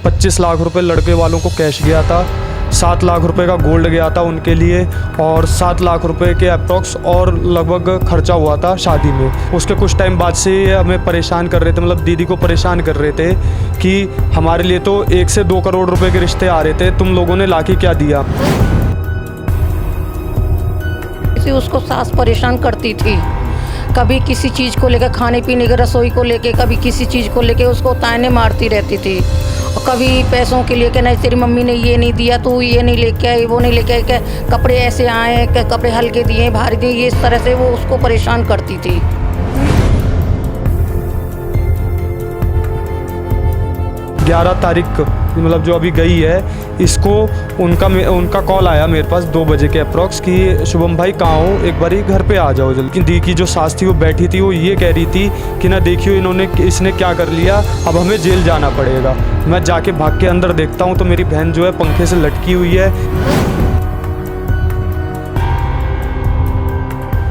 25 लाख रुपए लड़के वालों को कैश गया था, 7 लाख रुपए का गोल्ड गया था उनके लिए, और 7 लाख रुपए के अप्रॉक्स और लगभग खर्चा हुआ था शादी में। उसके कुछ टाइम बाद से ये हमें परेशान कर रहे थे, मतलब दीदी को परेशान कर रहे थे कि हमारे लिए तो 1 से 2 करोड़ रुपए के रिश्ते आ रहे थे, तुम लोगों ने लाके क्या दिया। उसको सास परेशान करती थी, कभी किसी चीज़ को लेकर, खाने पीने के, रसोई को लेके, कभी किसी चीज़ को लेके उसको ताने मारती रहती थी। और कभी पैसों के लिए, नहीं तेरी मम्मी ने ये नहीं दिया, तू ये नहीं लेके आई, वो नहीं लेके आई, कपड़े ऐसे आए, कपड़े हल्के दिए, भारी दिए, ये इस तरह से वो उसको परेशान करती थी। 11 तारीख मतलब जो अभी गई है, इसको उनका कॉल आया मेरे पास 2 बजे के अप्रॉक्स कि शुभम भाई कहाँ हो, एक बारी घर पे आ जाओ जल्दी। दी की जो सास थी वो बैठी थी, वो ये कह रही थी कि ना देखियो इसने क्या कर लिया, अब हमें जेल जाना पड़ेगा। मैं जाके भाग के अंदर देखता हूँ तो मेरी बहन जो है पंखे से लटकी हुई है।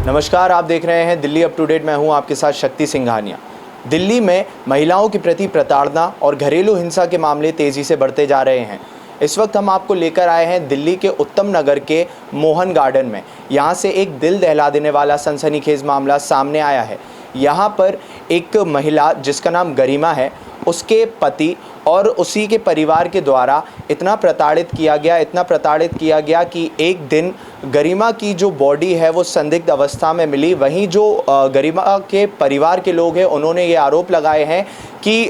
नमस्कार, आप देख रहे हैं दिल्ली अप टू डेट। मैं हूं आपके साथ शक्ति सिंघानिया। दिल्ली में महिलाओं के प्रति प्रताड़ना और घरेलू हिंसा के मामले तेज़ी से बढ़ते जा रहे हैं। इस वक्त हम आपको लेकर आए हैं दिल्ली के उत्तम नगर के मोहन गार्डन में। यहाँ से एक दिल दहला देने वाला सनसनीखेज मामला सामने आया है। यहाँ पर एक महिला जिसका नाम गरिमा है, उसके पति और उसी के परिवार के द्वारा इतना प्रताड़ित किया गया कि एक दिन गरिमा की जो बॉडी है वो संदिग्ध अवस्था में मिली। वहीं जो गरिमा के परिवार के लोग हैं उन्होंने ये आरोप लगाए हैं कि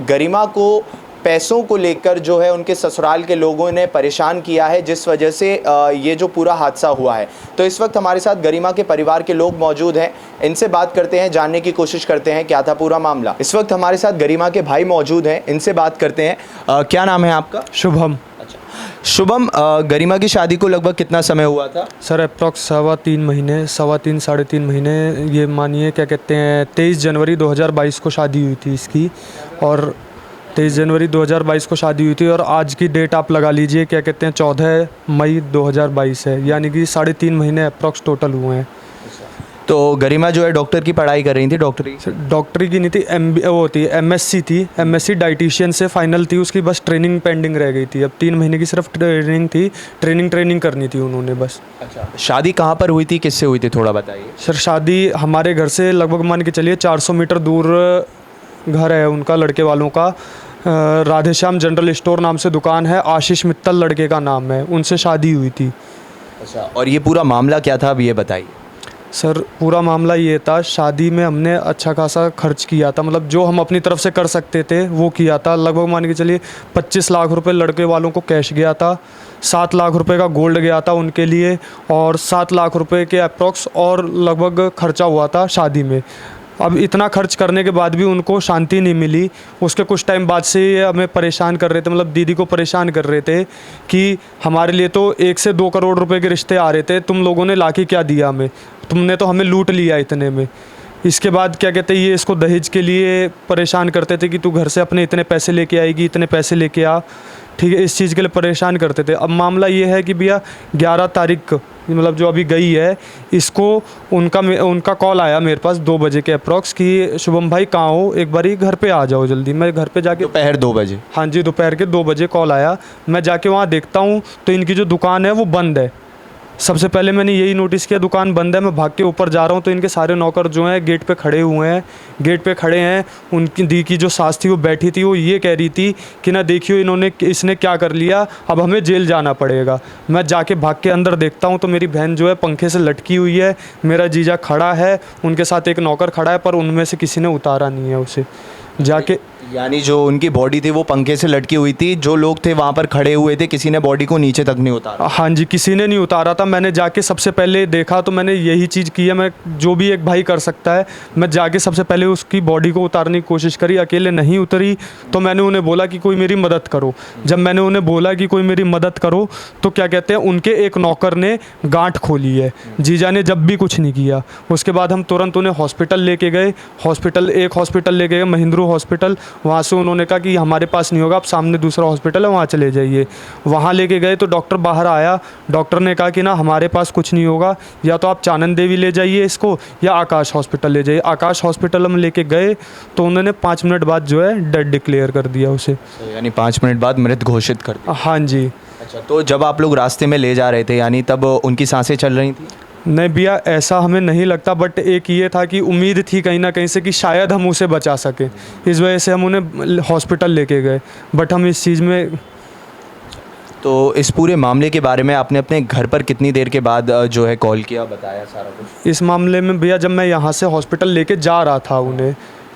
गरिमा को पैसों को लेकर जो है उनके ससुराल के लोगों ने परेशान किया है, जिस वजह से ये जो पूरा हादसा हुआ है। तो इस वक्त हमारे साथ गरिमा के परिवार के लोग मौजूद हैं, इनसे बात करते हैं, जानने की कोशिश करते हैं क्या था पूरा मामला। इस वक्त हमारे साथ गरिमा के भाई मौजूद हैं, इनसे बात करते हैं। क्या नाम है आपका? शुभम। अच्छा शुभम, गरिमा की शादी को लगभग कितना समय हुआ था? सर अप्रॉक्स 3.25 महीने, 3.25 साढ़े 3 महीने, ये मानिए क्या कहते हैं 23 जनवरी 2022 को शादी हुई थी इसकी, और 23 जनवरी 2022 को शादी हुई थी और आज की डेट आप लगा लीजिए क्या कहते हैं 14 मई 2022 है, यानी कि 3.5 महीने अप्रॉक्स टोटल हुए हैं। तो गरिमा जो है डॉक्टर की पढ़ाई कर रही थी? डॉक्टरी की नहीं थी, MSc थी, MSc डाइटिशियन से फाइनल थी उसकी, बस ट्रेनिंग पेंडिंग रह गई थी। अब 3 महीने की सिर्फ ट्रेनिंग थी, ट्रेनिंग करनी थी उन्होंने बस। अच्छा, शादी कहाँ पर हुई थी, किससे हुई थी, थोड़ा बताइए। सर शादी हमारे घर से लगभग मान के चलिए 400 मीटर दूर घर है उनका, लड़के वालों का। राधेश्याम जनरल स्टोर नाम से दुकान है, आशीष मित्तल लड़के का नाम है, उनसे शादी हुई थी। अच्छा, और ये पूरा मामला क्या था, अब ये बताइए। सर पूरा मामला ये था, शादी में हमने अच्छा खासा खर्च किया था, मतलब जो हम अपनी तरफ से कर सकते थे वो किया था। लगभग मान के चलिए 25 लाख रुपए लड़के वालों को कैश गया था, 7 लाख रुपए का गोल्ड गया था उनके लिए, और 7 लाख रुपए के अप्रॉक्स और लगभग खर्चा हुआ था शादी में। अब इतना खर्च करने के बाद भी उनको शांति नहीं मिली। उसके कुछ टाइम बाद से ये हमें परेशान कर रहे थे, मतलब दीदी को परेशान कर रहे थे कि हमारे लिए तो 1 से 2 करोड़ रुपए के रिश्ते आ रहे थे, तुम लोगों ने लाके क्या दिया हमें, तुमने तो हमें लूट लिया इतने में। इसके बाद क्या कहते हैं, ये इसको दहेज के लिए परेशान करते थे कि तू घर से अपने इतने पैसे लेके आएगी, इतने पैसे लेके आ, ठीक है, इस चीज़ के लिए परेशान करते थे। अब मामला ये है कि भैया 11 तारीख मतलब जो अभी गई है, इसको उनका कॉल आया मेरे पास 2 बजे के अप्रॉक्स कि शुभम भाई कहाँ हो, एक बारी घर पे आ जाओ जल्दी। मैं घर पे जाके दोपहर 2 बजे? हाँ जी, दोपहर के 2 बजे कॉल आया। मैं जाके वहाँ देखता हूँ तो इनकी जो दुकान है वो बंद है। सबसे पहले मैंने यही नोटिस किया दुकान बंद है। मैं भाग के ऊपर जा रहा हूँ तो इनके सारे नौकर जो हैं गेट पे खड़े हैं। उनकी दी की जो सास थी वो बैठी थी, वो ये कह रही थी कि ना देखियो इसने क्या कर लिया, अब हमें जेल जाना पड़ेगा। मैं जाके भाग के अंदर देखता हूँ तो मेरी बहन जो है पंखे से लटकी हुई है, मेरा जीजा खड़ा है, उनके साथ एक नौकर खड़ा है, पर उनमें से किसी ने उतारा नहीं है उसे। जाके यानी जो उनकी बॉडी थी वो पंखे से लटकी हुई थी, जो लोग थे वहाँ पर खड़े हुए थे, किसी ने बॉडी को नीचे तक नहीं उतारा? हाँ जी, किसी ने नहीं उतारा था। मैंने जाके सबसे पहले देखा तो मैंने यही चीज़ की है, मैं जो भी एक भाई कर सकता है, मैं जाके सबसे पहले उसकी बॉडी को उतारने की कोशिश करी। अकेले नहीं उतरी तो मैंने उन्हें बोला कि कोई मेरी मदद करो। जब मैंने उन्हें बोला कि कोई मेरी मदद करो तो क्या कहते हैं, उनके एक नौकर ने गांठ खोली है, जीजा ने जब भी कुछ नहीं किया। उसके बाद हम तुरंत उन्हें हॉस्पिटल लेके गए, हॉस्पिटल लेके गए, महिंद्रू हॉस्पिटल, वहाँ से उन्होंने कहा कि हमारे पास नहीं होगा, आप सामने दूसरा हॉस्पिटल है वहाँ चले जाइए। वहाँ लेके गए तो डॉक्टर बाहर आया, डॉक्टर ने कहा कि ना हमारे पास कुछ नहीं होगा, या तो आप चानन देवी ले जाइए इसको या आकाश हॉस्पिटल ले जाइए। आकाश हॉस्पिटल हम लेके गए तो उन्होंने 5 मिनट बाद जो है डेड डिक्लेयर कर दिया उसे। यानी 5 मिनट बाद मृत घोषित कर दिया। हाँ जी। अच्छा, तो जब आप लोग रास्ते में ले जा रहे थे यानी तब उनकी सांसें चल रही थी? नहीं भैया, ऐसा हमें नहीं लगता, बट एक ये था कि उम्मीद थी कहीं ना कहीं से कि शायद हम उसे बचा सकें, इस वजह से हम उन्हें हॉस्पिटल लेके गए। बट हम इस चीज़ में, तो इस पूरे मामले के बारे में आपने अपने घर पर कितनी देर के बाद जो है कॉल किया, बताया सारा कुछ? इस मामले में भैया जब मैं यहाँ से हॉस्पिटल लेके जा रहा था उन्हें,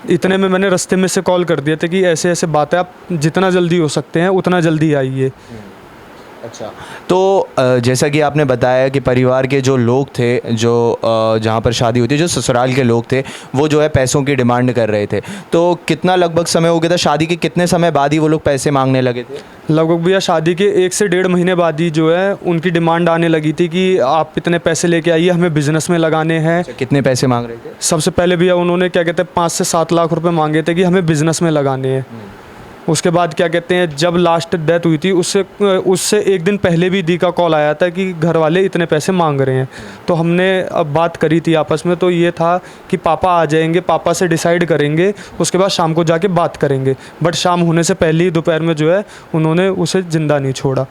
इतने में मैंने रास्ते में से कॉल कर दिया था कि ऐसे ऐसे बात है, आप जितना जल्दी हो सकते हैं उतना जल्दी आइए। अच्छा, तो जैसा कि आपने बताया कि परिवार के जो लोग थे, जो जहाँ पर शादी हुई थी, जो ससुराल के लोग थे, वो जो है पैसों की डिमांड कर रहे थे। तो कितना लगभग समय हो गया था? शादी के कितने समय बाद ही वो लोग पैसे मांगने लगे थे? लगभग भैया शादी के 1 से 1.5 महीने बाद ही जो है उनकी डिमांड आने लगी थी कि आप इतने पैसे लेके आइए, हमें बिजनेस में लगाने हैं। अच्छा, कितने पैसे मांग रहे थे? सबसे पहले भैया उन्होंने क्या कहते हैं 5 से 7 लाख रुपए मांगे थे कि हमें बिजनेस में लगाने हैं। उसके बाद क्या कहते हैं, जब लास्ट डेथ हुई थी उससे 1 दिन पहले भी दी का कॉल आया था कि घर वाले इतने पैसे मांग रहे हैं। तो हमने अब बात करी थी आपस में, तो ये था कि पापा आ जाएंगे, पापा से डिसाइड करेंगे, उसके बाद शाम को जाके बात करेंगे। बट शाम होने से पहले ही दोपहर में जो है उन्होंने उसे ज़िंदा नहीं छोड़ा।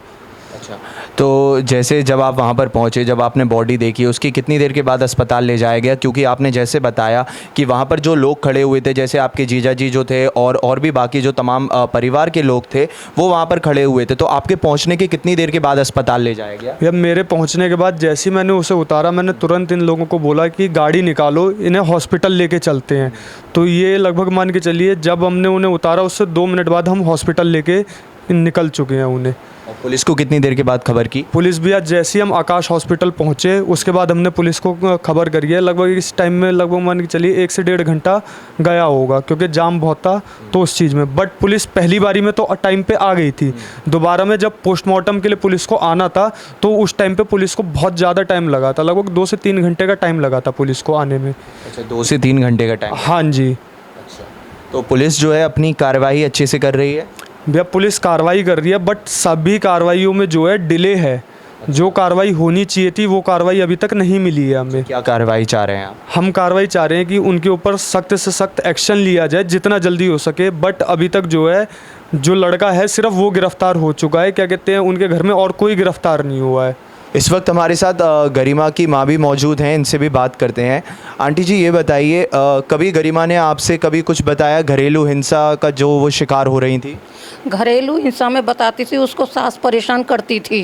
अच्छा, तो जैसे जब आप वहाँ पर पहुँचे, जब आपने बॉडी देखी, उसकी कितनी देर के बाद अस्पताल ले जाया गया? क्योंकि आपने जैसे बताया कि वहाँ पर जो लोग खड़े हुए थे, जैसे आपके जीजा जी जो थे और भी बाकी जो तमाम परिवार के लोग थे, वो वहाँ पर खड़े हुए थे। तो आपके पहुँचने के कितनी देर के बाद अस्पताल ले जाया गया? जब मेरे पहुंचने के बाद जैसे ही मैंने उसे उतारा, मैंने तुरंत इन लोगों को बोला कि गाड़ी निकालो, इन्हें हॉस्पिटल लेके चलते हैं। तो ये लगभग मान के चलिए जब हमने उन्हें उतारा उससे 2 मिनट बाद हम हॉस्पिटल लेके निकल चुके हैं उन्हें। और पुलिस को कितनी देर के बाद खबर की? पुलिस भी आज जैसे ही हम आकाश हॉस्पिटल पहुँचे उसके बाद हमने पुलिस को खबर करी है। लगभग इस टाइम में लगभग मान के चलिए 1 से 1.5 घंटा गया होगा, क्योंकि जाम बहुत था तो उस चीज़ में। बट पुलिस पहली बारी में तो टाइम पे आ गई थी, दोबारा में जब पोस्टमार्टम के लिए पुलिस को आना था तो उस टाइम पे पुलिस को बहुत ज़्यादा टाइम लगा था, लगभग 2 से 3 घंटे का टाइम लगा था पुलिस को आने में। अच्छा, 2 से 3 घंटे का टाइम? हाँ जी। अच्छा, तो पुलिस जो है अपनी कार्रवाई अच्छे से कर रही है? भैया पुलिस कार्रवाई कर रही है, बट सभी कार्रवाइयों में जो है डिले है। जो कार्रवाई होनी चाहिए थी वो कार्रवाई अभी तक नहीं मिली है हमें। क्या कार्रवाई चाह रहे हैं आप? हम कार्रवाई चाह रहे हैं कि उनके ऊपर सख्त से सख्त एक्शन लिया जाए जितना जल्दी हो सके। बट अभी तक जो है जो लड़का है सिर्फ वो गिरफ्तार हो चुका है, क्या कहते हैं उनके घर में और कोई गिरफ्तार नहीं हुआ है। इस वक्त हमारे साथ गरिमा की माँ भी मौजूद हैं, इनसे भी बात करते हैं। आंटी जी, ये बताइए, कभी गरिमा ने आपसे कभी कुछ बताया घरेलू हिंसा का जो वो शिकार हो रही थी? घरेलू हिंसा में बताती थी, उसको सास परेशान करती थी।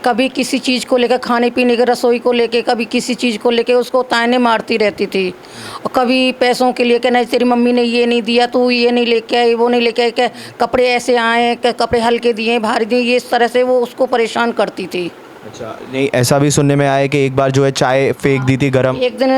कभी किसी चीज़ को लेकर, खाने पीने के, रसोई को लेके, कभी किसी चीज़ को लेके उसको ताने मारती रहती थी। और कभी पैसों के लिए, नहीं तेरी मम्मी ने ये नहीं दिया, तू ये नहीं लेके आई, वो नहीं लेके आई, क्या कपड़े ऐसे आए, क्या कपड़े हल्के दिए, भारी दिए, ये इस तरह से वो उसको परेशान करती थी। अच्छा, नहीं ऐसा भी सुनने में आया कि एक बार जो है चाय फेंक दी थी गरम? एक दिन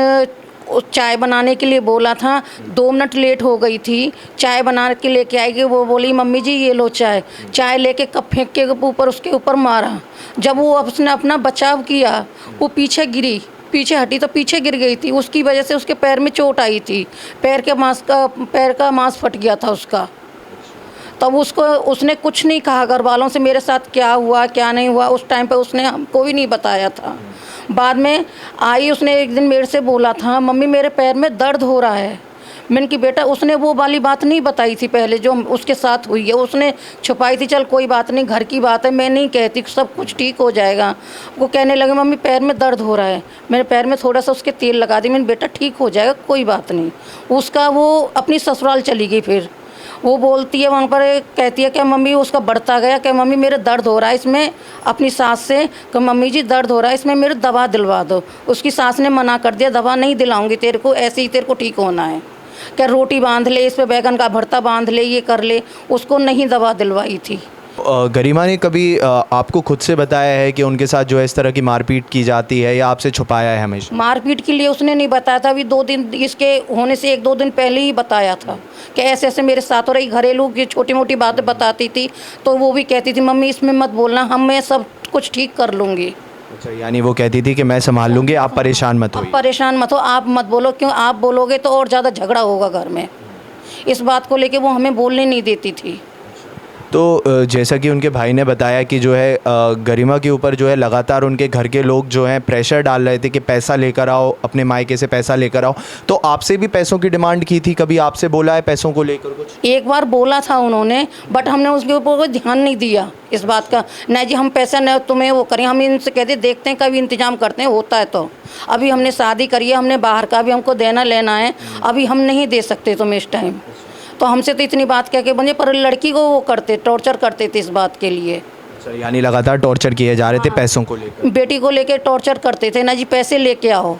उस चाय बनाने के लिए बोला था, 2 मिनट लेट हो गई थी, चाय बना के लेके आएगी, वो बोली मम्मी जी ये लो चाय। चाय लेके कप फेंक के ऊपर उसके ऊपर मारा। जब वो उसने अपना बचाव किया, वो पीछे गिरी, पीछे हटी तो पीछे गिर गई थी। उसकी वजह से उसके पैर में चोट आई थी, पैर का मांस फट गया था उसका। तब उसने कुछ नहीं कहा घर वालों से, मेरे साथ क्या हुआ क्या नहीं हुआ, उस टाइम पे उसने हमको भी नहीं बताया था। बाद में आई, उसने एक दिन मेरे से बोला था, मम्मी मेरे पैर में दर्द हो रहा है। मैंने कि बेटा, उसने वो वाली बात नहीं बताई थी पहले जो उसके साथ हुई है, उसने छुपाई थी। चल कोई बात नहीं, घर की बात है, मैं नहीं कहती, सब कुछ ठीक हो जाएगा। वो कहने लगे मम्मी पैर में दर्द हो रहा है। मेरे पैर में थोड़ा सा उसके तेल लगा दी। मैंने बेटा ठीक हो जाएगा, कोई बात नहीं। उसका वो अपनी ससुराल चली गई। फिर वो बोलती है वहाँ पर, कहती है कि मम्मी उसका बढ़ता गया, कि मम्मी मेरे दर्द हो रहा है इसमें, अपनी सास से कि मम्मी जी दर्द हो रहा है इसमें, मेरे दवा दिलवा दो। उसकी सास ने मना कर दिया, दवा नहीं दिलाऊंगी तेरे को, ऐसे ही तेरे को ठीक होना है। क्या रोटी बांध ले, इस पे बैगन का भरता बांध ले, ये कर ले। उसको नहीं दवा दिलवाई थी। गरिमा ने कभी आपको खुद से बताया है कि उनके साथ जो है इस तरह की मारपीट की जाती है, या आपसे छुपाया है हमेशा? मारपीट के लिए उसने नहीं बताया था, अभी 2 दिन इसके होने से 1-2 दिन पहले ही बताया था कि ऐसे ऐसे मेरे साथ हो रही। घरेलू की छोटी मोटी बातें बताती थी, तो वो भी कहती थी मम्मी इसमें मत बोलना, मैं सब कुछ ठीक कर लूँगी। अच्छा, यानी वो कहती थी कि मैं संभाल लूँगी, आप परेशान मत होइए। परेशान मत हो, आप मत बोलो, क्यों आप बोलोगे तो और ज़्यादा झगड़ा होगा घर में। इस बात को लेके वो हमें बोलने नहीं देती थी। तो जैसा कि उनके भाई ने बताया कि जो है गरिमा के ऊपर जो है लगातार उनके घर के लोग जो हैं प्रेशर डाल रहे थे कि पैसा लेकर आओ, अपने मायके से पैसा लेकर आओ। तो आपसे भी पैसों की डिमांड की थी, कभी आपसे बोला है पैसों को लेकर कुछ? एक बार बोला था उन्होंने, बट हमने उसके ऊपर कोई ध्यान नहीं दिया इस बात का। नहीं जी हम पैसा नहीं तुम्हें वो करें, हम इनसे कहते देखते हैं कभी इंतजाम करते हैं, होता है तो। अभी हमने शादी करी है, हमने बाहर का भी हमको देना लेना है, अभी हम नहीं दे सकते तुम्हें इस टाइम। तो हमसे तो इतनी बात कह के बने, पर लड़की को वो करते टॉर्चर करते थे इस बात के लिए। अच्छा, यानी लगातार टॉर्चर किए जा रहे थे पैसों को लेकर? बेटी को लेके टॉर्चर करते थे ना जी, पैसे लेके आओ।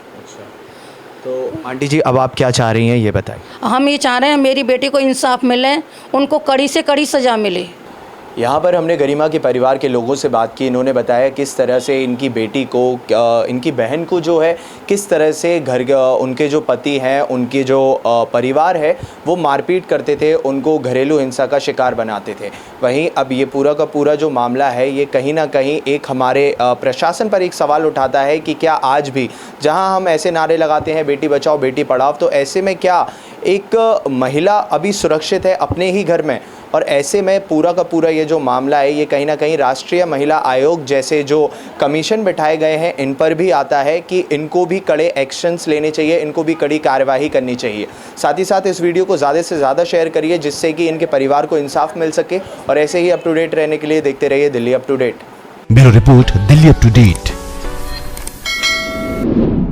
तो आंटी जी अब आप क्या चाह रही हैं ये बताइए? हम ये चाह रहे हैं मेरी बेटी को इंसाफ मिले, उनको कड़ी से कड़ी सज़ा मिले। यहाँ पर हमने गरिमा के परिवार के लोगों से बात की। इन्होंने बताया किस तरह से इनकी बेटी को, इनकी बहन को जो है किस तरह से उनके जो पति हैं, उनके जो परिवार है वो मारपीट करते थे, उनको घरेलू हिंसा का शिकार बनाते थे। वहीं अब ये पूरा का पूरा जो मामला है ये कहीं ना कहीं एक हमारे प्रशासन पर एक सवाल उठाता है कि क्या आज भी जहाँ हम ऐसे नारे लगाते हैं बेटी बचाओ बेटी पढ़ाओ, तो ऐसे में क्या एक महिला अभी सुरक्षित है अपने ही घर में? और ऐसे में पूरा का पूरा ये जो मामला है ये कहीं ना कहीं राष्ट्रीय महिला आयोग जैसे जो कमीशन बिठाए गए हैं इन पर भी आता है कि इनको भी कड़े एक्शंस लेने चाहिए, इनको भी कड़ी कार्यवाही करनी चाहिए। साथ ही साथ इस वीडियो को ज़्यादा से ज़्यादा शेयर करिए जिससे कि इनके परिवार को इंसाफ मिल सके। और ऐसे ही अप टू डेट रहने के लिए देखते रहिए Delhi up to date. Bureau report, Delhi up to date.